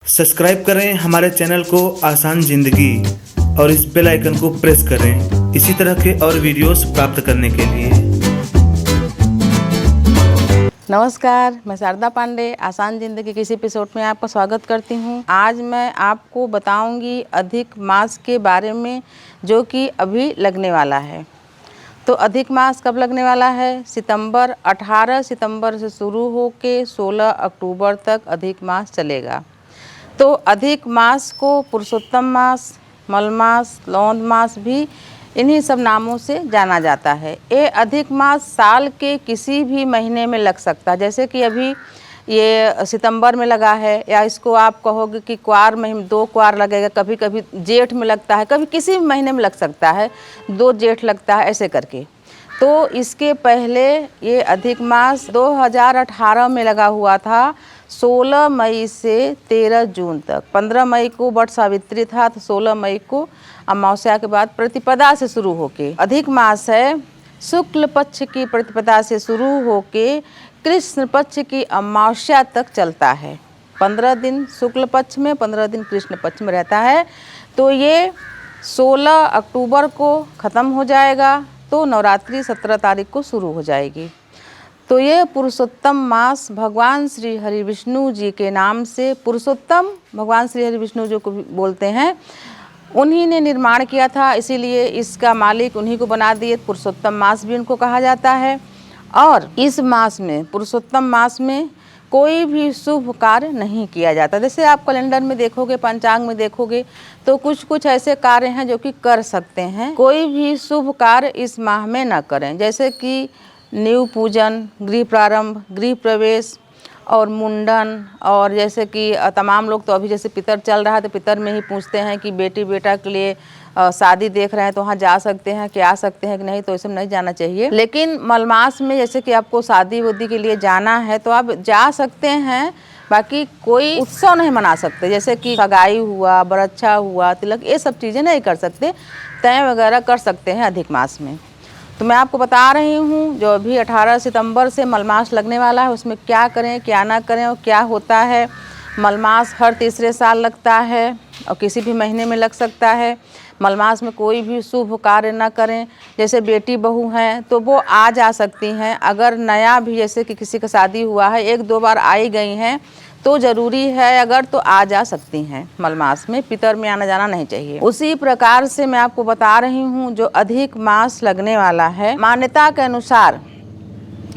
Subscribe करें हमारे channel को आसान जिंदगी और इस बेल आइकन को प्रेस करें इसी तरह के और वीडियोस प्राप्त करने के लिए। नमस्कार, मैं शारदा पांडे आसान ज़िंदगी के इस एपिसोड में आपका स्वागत करती हूँ। आज मैं आपको बताऊंगी अधिक मास के बारे में जो कि अभी लगने वाला है। तो अधिक मास कब लगने वाला है? 18 सितंबर से शुरू होकर 16 अक्टूबर तक अधिक मास चलेगा। तो अधिक मास को पुरुषोत्तम मास, मलमास, लौंद मास भी इन्हीं सब नामों से जाना जाता है। ये अधिक मास साल के किसी भी महीने में लग सकता है, जैसे कि अभी ये सितंबर में लगा है, या इसको आप कहोगे कि क्वार महीने 2 क्वार लगेगा, कभी कभी जेठ में लगता है, कभी किसी भी महीने में लग सकता है, 2 जेठ लगता है, ऐसे करके। तो इसके पहले ये अधिक मास 2018 में लगा हुआ था, 16 मई से 13 जून तक। 15 मई को वट सावित्री था, तो 16 मई को अमावस्या के बाद प्रतिपदा से शुरू होके अधिक मास है। शुक्ल पक्ष की प्रतिपदा से शुरू होके कृष्ण पक्ष की अमावस्या तक चलता है। 15 दिन शुक्ल पक्ष में, 15 दिन कृष्ण पक्ष में रहता है। तो ये 16 अक्टूबर को ख़त्म हो जाएगा, तो नवरात्रि 17 तारीख को शुरू हो जाएगी। तो ये पुरुषोत्तम मास भगवान श्री हरि विष्णु जी के नाम से, पुरुषोत्तम भगवान श्री हरि विष्णु जी को बोलते हैं, उन्हीं ने निर्माण किया था, इसीलिए इसका मालिक उन्हीं को बना दिए। पुरुषोत्तम मास भी उनको कहा जाता है। और इस मास में, पुरुषोत्तम मास में कोई भी शुभ कार्य नहीं किया जाता। जैसे आप कैलेंडर में देखोगे, पंचांग में देखोगे, तो कुछ कुछ ऐसे कार्य हैं जो कि कर सकते हैं। कोई भी शुभ कार्य इस माह में न करें, जैसे कि नींव पूजन, गृह प्रारंभ, गृह प्रवेश और मुंडन। और जैसे कि तमाम लोग तो अभी जैसे पितर चल रहा है, तो पितर में ही पूछते हैं कि बेटी बेटा के लिए शादी देख रहे हैं तो वहाँ जा सकते हैं कि आ सकते हैं कि नहीं, तो इसमें नहीं जाना चाहिए। लेकिन मलमास में जैसे कि आपको शादी वादी के लिए जाना है तो आप जा सकते हैं, बाकी कोई उत्सव नहीं मना सकते। जैसे कि सगाई हुआ, बरच्छा हुआ, तिलक, ये सब चीज़ें नहीं कर सकते। तय वगैरह कर सकते हैं अधिक मास में। तो मैं आपको बता रही हूँ जो अभी 18 सितंबर से मलमास लगने वाला है, उसमें क्या करें क्या ना करें और क्या होता है। मलमास हर तीसरे साल लगता है और किसी भी महीने में लग सकता है। मलमास में कोई भी शुभ कार्य ना करें। जैसे बेटी बहू हैं तो वो आ जा सकती हैं। अगर नया भी जैसे कि किसी का शादी हुआ है, 1-2 बार आई गई हैं तो ज़रूरी है, अगर तो आ जा सकती हैं मलमास में। पितर में आना जाना नहीं चाहिए। उसी प्रकार से मैं आपको बता रही हूँ जो अधिक मास लगने वाला है, मान्यता के अनुसार,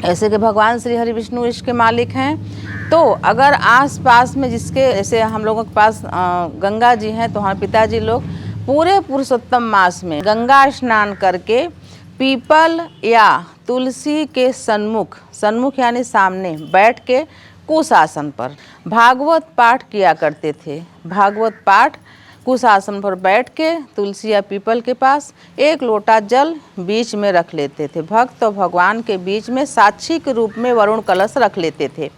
ऐसे कि भगवान श्री हरि विष्णु इसके मालिक हैं। तो अगर आस पास में जिसके, जैसे हम लोगों के पास गंगा जी हैं, तो हमारे पिताजी लोग पूरे पुरुषोत्तम मास में गंगा स्नान करके पीपल या तुलसी के सन्मुख यानी सामने बैठ के कुशासन पर भागवत पाठ किया करते थे। भागवत पाठ कुशासन पर बैठ के तुलसी या पीपल के पास 1 लोटा जल बीच में रख लेते थे। भक्त और भगवान के बीच में साक्षी के रूप में वरुण कलश रख लेते थे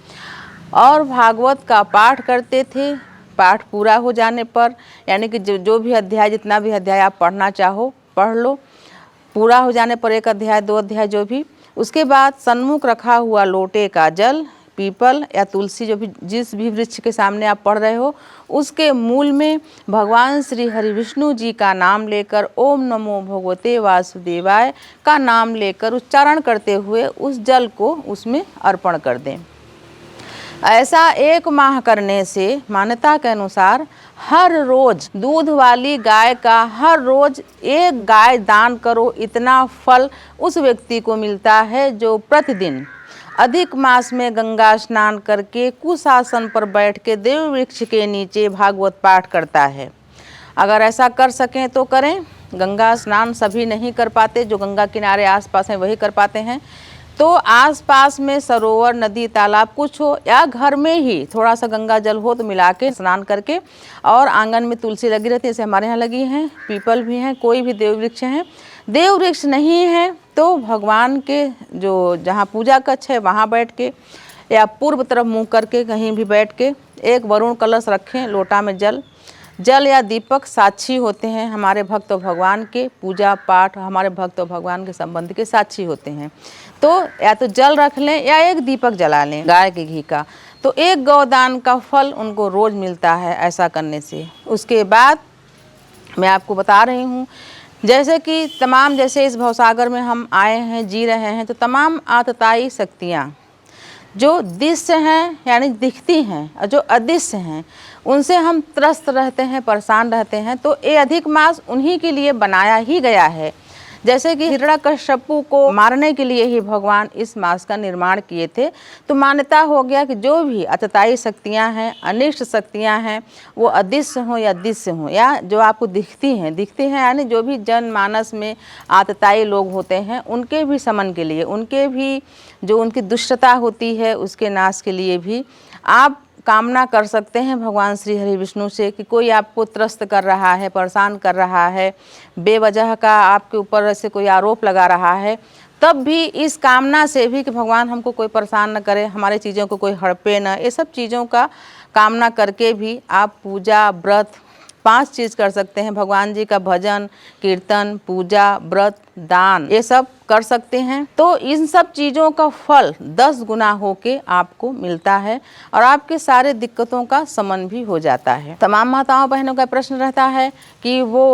और भागवत का पाठ करते थे। पाठ पूरा हो जाने पर, यानी कि जो भी अध्याय, जितना भी अध्याय आप पढ़ना चाहो पढ़ लो। पूरा हो जाने पर 1 अध्याय 2 अध्याय जो भी, उसके बाद सन्मुख रखा हुआ लोटे का जल पीपल या तुलसी, जो भी जिस भी वृक्ष के सामने आप पढ़ रहे हो, उसके मूल में भगवान श्री हरि विष्णु जी का नाम लेकर ओम नमो भगवते वासुदेवाय का नाम लेकर उच्चारण करते हुए उस जल को उसमें अर्पण कर दें। ऐसा 1 माह करने से मान्यता के अनुसार हर रोज दूध वाली गाय का हर रोज 1 गाय दान करो, इतना फल उस व्यक्ति को मिलता है जो प्रतिदिन अधिक मास में गंगा स्नान करके कुशासन पर बैठ के देव वृक्ष के नीचे भागवत पाठ करता है। अगर ऐसा कर सकें तो करें। गंगा स्नान सभी नहीं कर पाते, जो गंगा किनारे आसपास हैं वही कर पाते हैं। तो आसपास में सरोवर, नदी, तालाब कुछ हो, या घर में ही थोड़ा सा गंगा जल हो तो मिला के स्नान करके, और आंगन में तुलसी लगी रहती है, जैसे हमारे यहाँ लगी हैं, पीपल भी हैं, कोई भी देव वृक्ष हैं। देव वृक्ष नहीं है तो भगवान के जो जहाँ पूजा कक्ष है वहाँ बैठ के, या पूर्व तरफ मुँह करके कहीं भी बैठ के 1 वरुण कलश रखें, लोटा में जल या दीपक साक्षी होते हैं। हमारे भक्त और भगवान के पूजा पाठ, हमारे भक्त और भगवान के संबंध के साक्षी होते हैं। तो या तो जल रख लें या 1 दीपक जला लें गाय के घी का। तो एक गौदान का फल उनको रोज़ मिलता है ऐसा करने से। उसके बाद मैं आपको बता रही हूँ, जैसे कि तमाम जैसे इस भवसागर में हम आए हैं, जी रहे हैं, तो तमाम आतताई शक्तियाँ जो दृश्य हैं यानी दिखती हैं और जो अदृश्य हैं उनसे हम त्रस्त रहते हैं, परेशान रहते हैं। तो ये अधिक मास उन्हीं के लिए बनाया ही गया है। जैसे कि हिरण्यकश्यपु को मारने के लिए ही भगवान इस मास का निर्माण किए थे। तो मान्यता हो गया कि जो भी अतताई शक्तियाँ हैं, अनिष्ट शक्तियाँ हैं, वो अदृश्य हों या दृश्य हों या जो आपको दिखती हैं यानी जो भी जनमानस में आतताई लोग होते हैं उनके भी समन के लिए, उनके भी जो उनकी दुष्टता होती है उसके नाश के लिए भी आप कामना कर सकते हैं भगवान श्री हरि विष्णु से कि कोई आपको त्रस्त कर रहा है, परेशान कर रहा है, बेवजह का आपके ऊपर ऐसे कोई आरोप लगा रहा है, तब भी इस कामना से भी कि भगवान हमको कोई परेशान न करे, हमारे चीज़ों को कोई हड़पे न, ये सब चीज़ों का कामना करके भी आप पूजा, व्रत 5 चीज़ कर सकते हैं। भगवान जी का भजन, कीर्तन, पूजा, व्रत, दान, ये सब कर सकते हैं। तो इन सब चीज़ों का फल 10 गुना होके आपको मिलता है और आपके सारे दिक्कतों का शमन भी हो जाता है। तमाम माताओं बहनों का प्रश्न रहता है कि वो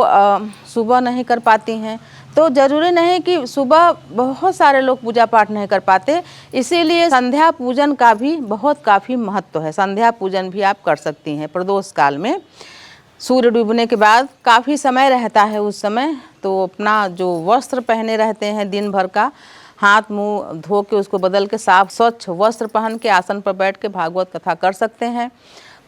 सुबह नहीं कर पाती हैं। तो ज़रूरी नहीं कि सुबह बहुत सारे लोग पूजा पाठ नहीं कर पाते, इसीलिए संध्या पूजन का भी काफ़ी महत्व है। संध्या पूजन भी आप कर सकती हैं प्रदोष काल में। सूर्य डूबने के बाद काफ़ी समय रहता है, उस समय तो अपना जो वस्त्र पहने रहते हैं दिन भर का, हाथ मुंह धो के उसको बदल के साफ स्वच्छ वस्त्र पहन के आसन पर बैठ के भागवत कथा कर सकते हैं।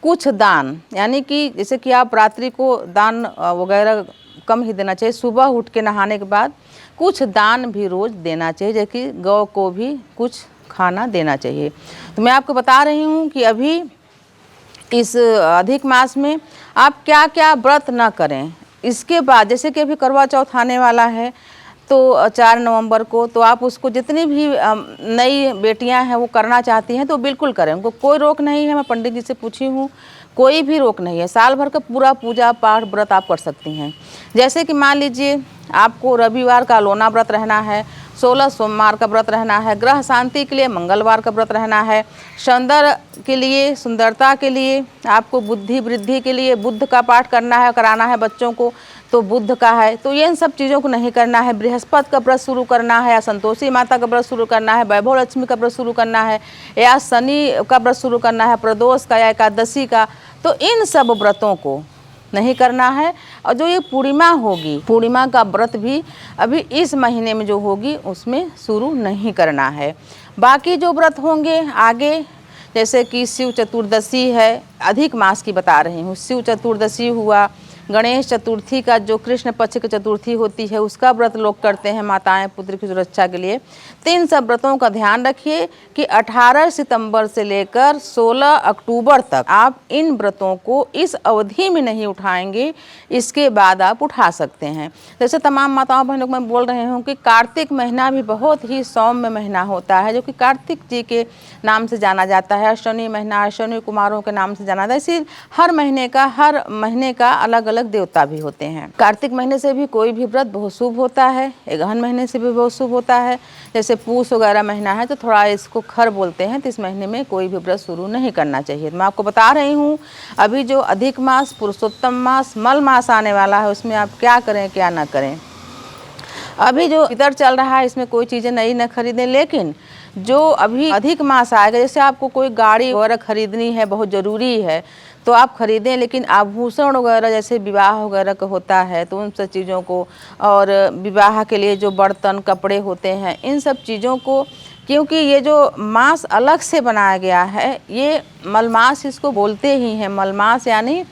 कुछ दान यानी कि जैसे कि आप रात्रि को दान वगैरह कम ही देना चाहिए, सुबह उठ के नहाने के बाद कुछ दान भी रोज़ देना चाहिए, जैसे कि गौ को भी कुछ खाना देना चाहिए। तो मैं आपको बता रही हूँ कि अभी इस अधिक मास में आप क्या क्या व्रत न करें। इसके बाद जैसे कि अभी करवा चौथ आने वाला है तो 4 नवंबर को, तो आप उसको जितनी भी नई बेटियां हैं वो करना चाहती हैं तो बिल्कुल करें, उनको कोई रोक नहीं है। मैं पंडित जी से पूछी हूँ, कोई भी रोक नहीं है। साल भर का पूरा पूजा पाठ व्रत आप कर सकती हैं। जैसे कि मान लीजिए आपको रविवार का अलोना व्रत रहना है, 16 सोमवार का व्रत रहना है, ग्रह शांति के लिए मंगलवार का व्रत रहना है, सौंदर्य के लिए, सुंदरता के लिए, आपको बुद्धि वृद्धि के लिए बुद्ध का पाठ करना है, कराना है बच्चों को तो बुद्ध का है। तो ये इन सब चीज़ों को नहीं करना है। बृहस्पति का व्रत शुरू करना है या संतोषी माता का व्रत शुरू करना है, वैभव लक्ष्मी का व्रत शुरू करना है या शनि का व्रत शुरू करना है, प्रदोष का या एकादशी का, तो इन सब व्रतों को नहीं करना है। और जो ये पूर्णिमा होगी, पूर्णिमा का व्रत भी अभी इस महीने में जो होगी उसमें शुरू नहीं करना है। बाकी जो व्रत होंगे आगे, जैसे कि शिव चतुर्दशी है, अधिक मास की बता रही हूँ, शिव चतुर्दशी हुआ, गणेश चतुर्थी का जो कृष्ण पक्ष की चतुर्थी होती है उसका व्रत लोग करते हैं माताएं पुत्र की सुरक्षा के लिए। तो इन सब व्रतों का ध्यान रखिए कि 18 सितंबर से लेकर 16 अक्टूबर तक आप इन व्रतों को इस अवधि में नहीं उठाएंगे, इसके बाद आप उठा सकते हैं। जैसे तमाम माताओं बहनों को मैं बोल रही हूँ कि कार्तिक महीना भी बहुत ही सौम्य महीना होता है, जो कि कार्तिक जी के नाम से जाना जाता है। अश्विनी महीना अश्विनी कुमारों के नाम से जाना जाता है। इसी हर महीने का अलग अलग देवता भी होते हैं। कार्तिक महीने से भी कोई भी व्रत बहुत शुभ होता है, अगहन महीने से भी बहुत शुभ होता है। जैसे पूस वगैरह महीना है तो थोड़ा इसको खर बोलते हैं, तो इस महीने में कोई भी व्रत शुरू नहीं करना चाहिए। तो मैं आपको बता रही हूँ अभी जो अधिक मास, पुरुषोत्तम मास, मल मास आने वाला है उसमें आप क्या करें क्या ना करें। अभी जो इधर चल रहा है इसमें कोई चीज़ें नई न खरीदें, लेकिन जो अभी अधिक मास आएगा, जैसे आपको कोई गाड़ी वगैरह खरीदनी है, बहुत ज़रूरी है तो आप खरीदें, लेकिन आभूषण वगैरह जैसे विवाह वगैरह का होता है तो उन सब चीज़ों को, और विवाह के लिए जो बर्तन कपड़े होते हैं इन सब चीज़ों को, क्योंकि ये जो मास अलग से बनाया गया है ये मलमास इसको बोलते ही हैं। मलमास यानी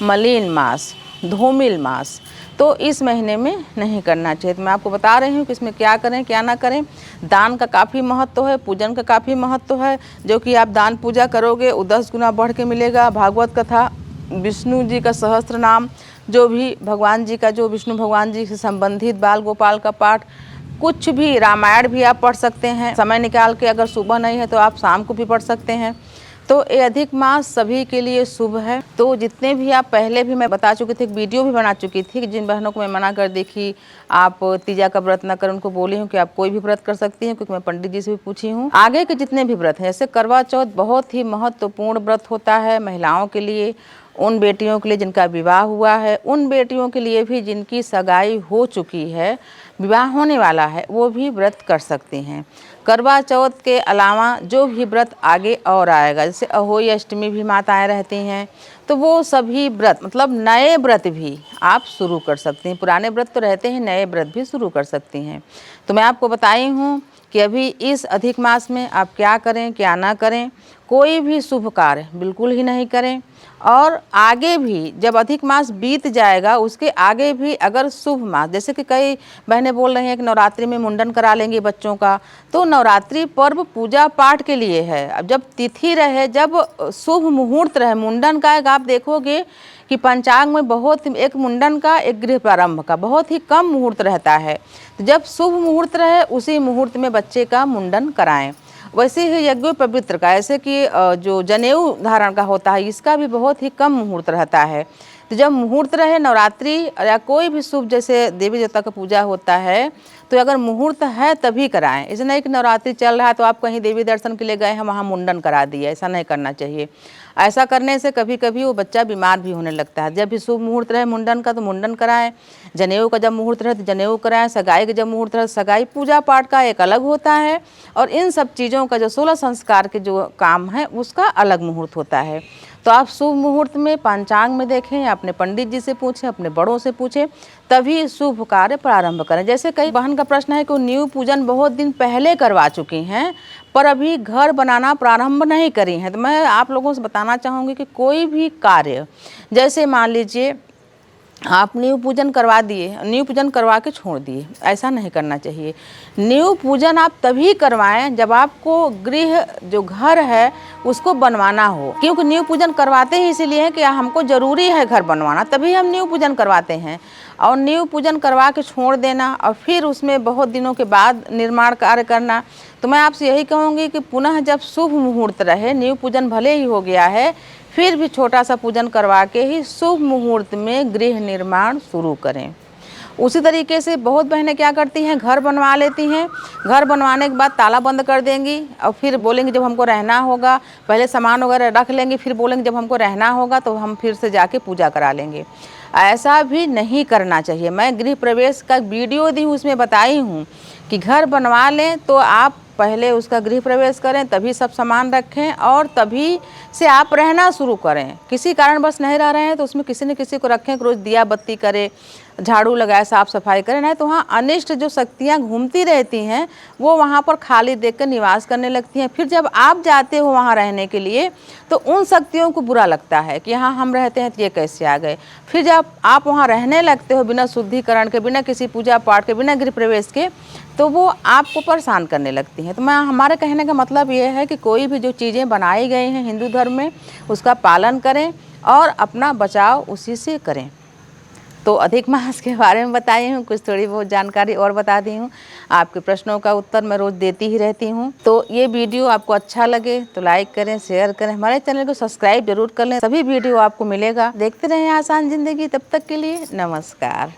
मलिन मास, धूमिल मास, तो इस महीने में नहीं करना चाहिए। तो मैं आपको बता रही हूँ कि इसमें क्या करें क्या ना करें। दान का काफ़ी महत्व है, पूजन का काफ़ी महत्व है। जो कि आप दान पूजा करोगे वो 10 गुना बढ़ के मिलेगा। भागवत कथा, विष्णु जी का सहस्त्र नाम, जो भी भगवान जी का, जो विष्णु भगवान जी से संबंधित बाल गोपाल का पाठ, कुछ भी, रामायण भी आप पढ़ सकते हैं समय निकाल के। अगर सुबह नहीं है तो आप शाम को भी पढ़ सकते हैं। तो ये अधिक मास सभी के लिए शुभ है। तो जितने भी आप पहले भी मैं बता चुकी थी, एक वीडियो भी बना चुकी थी कि जिन बहनों को मैं मना कर दी कि आप तीजा का व्रत न करें, उनको बोली हूँ कि आप कोई भी व्रत कर सकती हैं, क्योंकि मैं पंडित जी से भी पूछी हूँ। आगे के जितने भी व्रत हैं, जैसे करवा चौथ बहुत ही महत्वपूर्ण व्रत होता है महिलाओं के लिए, उन बेटियों के लिए जिनका विवाह हुआ है, उन बेटियों के लिए भी जिनकी सगाई हो चुकी है, विवाह होने वाला है, वो भी व्रत कर सकती हैं। करवा चौथ के अलावा जो भी व्रत आगे और आएगा, जैसे अहोई अष्टमी भी माताएं रहती हैं, तो वो सभी व्रत मतलब नए व्रत भी आप शुरू कर सकती हैं। पुराने व्रत तो रहते हैं, नए व्रत भी शुरू कर सकती हैं। तो मैं आपको बताई हूँ कि अभी इस अधिक मास में आप क्या करें क्या ना करें। कोई भी शुभ कार्य बिल्कुल ही नहीं करें, और आगे भी जब अधिक मास बीत जाएगा उसके आगे भी अगर शुभ मास, जैसे कि कई बहनें बोल रही हैं कि नवरात्रि में मुंडन करा लेंगे बच्चों का, तो नवरात्रि पर्व पूजा पाठ के लिए है। अब जब तिथि रहे, जब शुभ मुहूर्त रहे मुंडन का, आप देखोगे कि पंचांग में बहुत, एक मुंडन का एक गृह प्रारंभ का बहुत ही कम मुहूर्त रहता है। तो जब शुभ मुहूर्त रहे उसी मुहूर्त में बच्चे का मुंडन कराएं। वैसे ही यज्ञ पवित्र का, ऐसे कि जो जनेऊ धारण का होता है, इसका भी बहुत ही कम मुहूर्त रहता है। तो जब मुहूर्त रहे नवरात्रि या कोई भी शुभ, जैसे देवी देवता का पूजा होता है, तो अगर मुहूर्त है तभी कराएं। ऐसा नहीं कि नवरात्रि चल रहा है तो आप कहीं देवी दर्शन के लिए गए हैं वहाँ मुंडन करा दिया, ऐसा नहीं करना चाहिए। ऐसा करने से कभी कभी वो बच्चा बीमार भी होने लगता है। जब भी शुभ मुहूर्त रहे मुंडन का तो मुंडन कराएं, जनेऊ का जब मुहूर्त रहे तो जनेऊ कराएं, सगाई का जब मुहूर्त रहे सगाई, पूजा पाठ का एक अलग होता है, और इन सब चीज़ों का जो 16 संस्कार के जो काम है उसका अलग मुहूर्त होता है। तो आप शुभ मुहूर्त में पंचांग में देखें, अपने पंडित जी से पूछें, अपने बड़ों से पूछें, तभी शुभ कार्य प्रारंभ करें। जैसे कई बहन का प्रश्न है कि वो नींव पूजन बहुत दिन पहले करवा चुकी हैं पर अभी घर बनाना प्रारंभ नहीं करी हैं। तो मैं आप लोगों से बताना चाहूँगी कि कोई भी कार्य, जैसे मान लीजिए आप नींव पूजन करवा दिए, नींव पूजन करवा के छोड़ दिए, ऐसा नहीं करना चाहिए। नींव पूजन आप तभी करवाएं जब आपको गृह जो घर है उसको बनवाना हो, क्योंकि नींव पूजन करवाते ही इसीलिए है कि हमको ज़रूरी है घर बनवाना, तभी हम नींव पूजन करवाते हैं। और नींव पूजन करवा के छोड़ देना और फिर उसमें बहुत दिनों के बाद निर्माण कार्य करना, तो मैं आपसे यही कहूँगी कि पुनः जब शुभ मुहूर्त रहे, नींव पूजन भले ही हो गया है, फिर भी छोटा सा पूजन करवा के ही शुभ मुहूर्त में गृह निर्माण शुरू करें। उसी तरीके से बहुत बहनें क्या करती हैं, घर बनवा लेती हैं, घर बनवाने के बाद ताला बंद कर देंगी और फिर बोलेंगी जब हमको रहना होगा, पहले सामान वगैरह रख लेंगे, फिर बोलेंगे जब हमको रहना होगा तो हम फिर से जाके पूजा करा लेंगे। ऐसा भी नहीं करना चाहिए। मैं गृह प्रवेश का वीडियो दी हूँ, उसमें बताई हूँ कि घर बनवा लें तो आप पहले उसका गृह प्रवेश करें, तभी सब सामान रखें और तभी से आप रहना शुरू करें। किसी कारण बस नहीं रह रहे हैं तो उसमें किसी न किसी को रखें, रोज़ दिया बत्ती करें, झाड़ू लगाए, साफ़ सफाई करें, नहीं तो वहाँ अनिष्ट जो शक्तियाँ घूमती रहती हैं वो वहाँ पर खाली देखकर निवास करने लगती हैं। फिर जब आप जाते हो वहाँ रहने के लिए तो उन शक्तियों को बुरा लगता है कि यहाँ हम रहते हैं तो ये कैसे आ गए। फिर जब आप वहाँ रहने लगते हो बिना शुद्धिकरण के, बिना किसी पूजा पाठ के, बिना गृह प्रवेश के, तो वो आपको परेशान करने लगती हैं। तो मैं हमारे कहने का मतलब ये है कि कोई भी जो चीज़ें बनाई गई हैं हिंदू धर्म में उसका पालन करें और अपना बचाव उसी से करें। तो अधिक मास के बारे में बताई हूँ, कुछ थोड़ी बहुत जानकारी और बता दी हूँ। आपके प्रश्नों का उत्तर मैं रोज़ देती ही रहती हूँ। तो ये वीडियो आपको अच्छा लगे तो लाइक करें, शेयर करें, हमारे चैनल को सब्सक्राइब जरूर कर लें, सभी वीडियो आपको मिलेगा। देखते रहें आसान ज़िंदगी। तब तक के लिए नमस्कार।